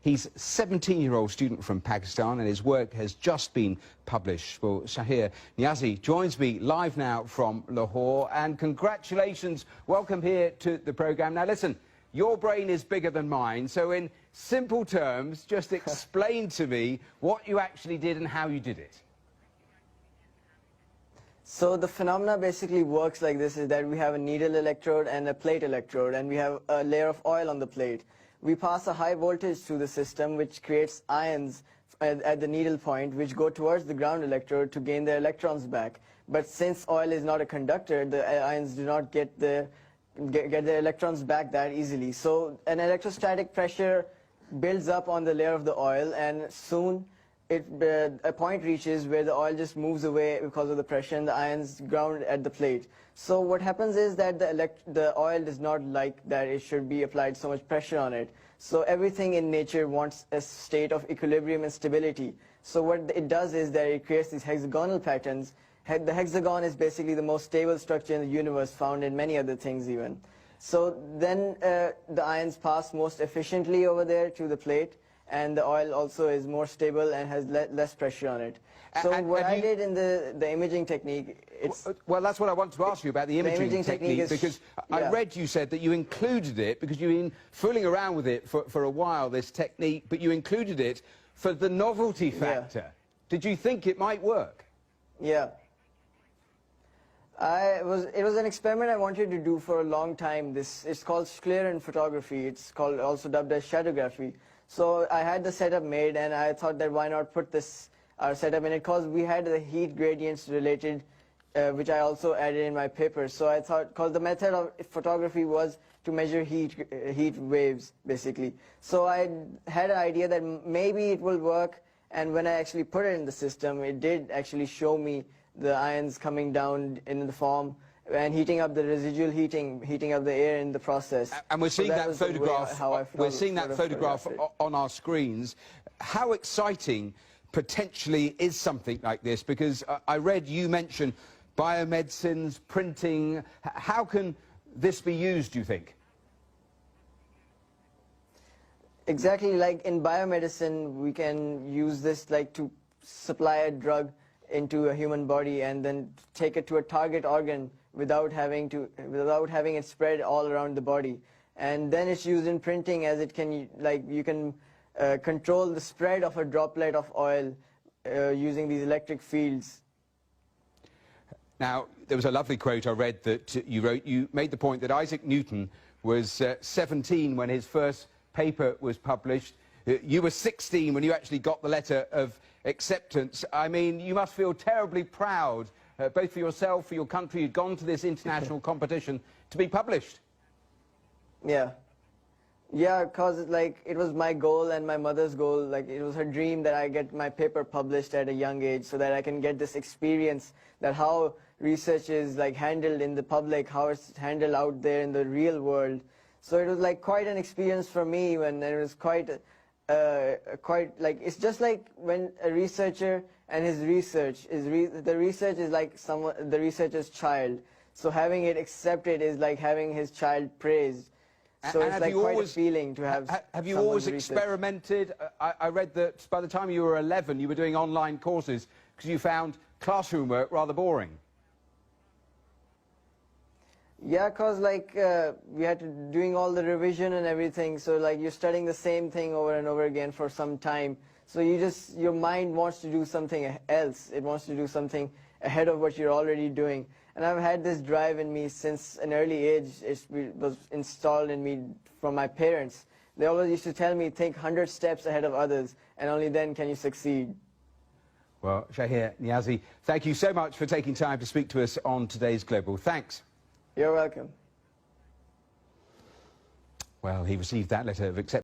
He's a 17-year-old student from Pakistan, and his work has just been published. Well, Shahir Niazi joins me live now from Lahore, and congratulations. Welcome here to the programme. Now, listen, your brain is bigger than mine, so in simple terms, just explain to me what you actually did and how you did it. So the phenomena basically works like this, is that we have a needle electrode and a plate electrode, and we have a layer of oil on the plate. We pass a high voltage through the system, which creates ions at the needle point, which go towards the ground electrode to gain their electrons back. But since oil is not a conductor, the ions do not get their electrons back that easily. So an electrostatic pressure builds up on the layer of the oil, and soon a point reaches where the oil just moves away because of the pressure, and the ions ground at the plate. So what happens is that the oil does not like that it should be applied so much pressure on it. So everything in nature wants a state of equilibrium and stability. So what it does is that it creates these hexagonal patterns. The hexagon is basically the most stable structure in the universe, found in many other things even. So then the ions pass most efficiently over there to the plate, and the oil also is more stable and has less pressure on it. So what I did in the imaging technique, well, that's what I want to ask you about, the imaging technique, because I read you said that you included it because you've been fooling around with it for a while, this technique, but you included it for the novelty factor. Yeah. Did you think it might work? Yeah. It was an experiment I wanted to do for a long time. It's called scleron photography. It's called also dubbed as shadowgraphy. So I had the setup made, and I thought that why not put this setup in it, because we had the heat gradients related, which I also added in my paper. So I thought, because the method of photography was to measure heat waves, basically. So I had an idea that maybe it will work, and when I actually put it in the system, it did actually show me the ions coming down in the form and heating up the residual heating up the air in the process. And we're seeing that photograph. We're seeing that photograph on our screens. How exciting potentially is something like this? Because I read you mention biomedicines, printing. How can this be used, do you think? Exactly, like in biomedicine, we can use this like to supply a drug into a human body and then take it to a target organ without having it spread all around the body. And then it's used in printing, as it can, like, you can control the spread of a droplet of oil using these electric fields. Now, there was a lovely quote I read that you wrote. You made the point that Isaac Newton was 17 when his first paper was published. You were 16 when you actually got the letter of acceptance. I mean, you must feel terribly proud, both for yourself, for your country. You'd gone to this international competition to be published. Yeah. Yeah, because like it was my goal and my mother's goal. Like, it was her dream that I get my paper published at a young age, so that I can get this experience that how research is like handled in the public, how it's handled out there in the real world. So it was like quite an experience for me, and it was quite like, it's just like when a researcher and his research is the research is like the researcher's child. So having it accepted is like having his child praised. So it's like quite a feeling to have. Have you always experimented? I read that by the time you were 11, you were doing online courses because you found classroom work rather boring. Yeah, because like we had to doing all the revision and everything, so like you're studying the same thing over and over again for some time. So your mind wants to do something else. It wants to do something ahead of what you're already doing. And I've had this drive in me since an early age. It was installed in me from my parents. They always used to tell me, think 100 steps ahead of others, and only then can you succeed. Well, Shahir Niazi, thank you so much for taking time to speak to us on today's Global. Thanks. You're welcome. Well, he received that letter of acceptance.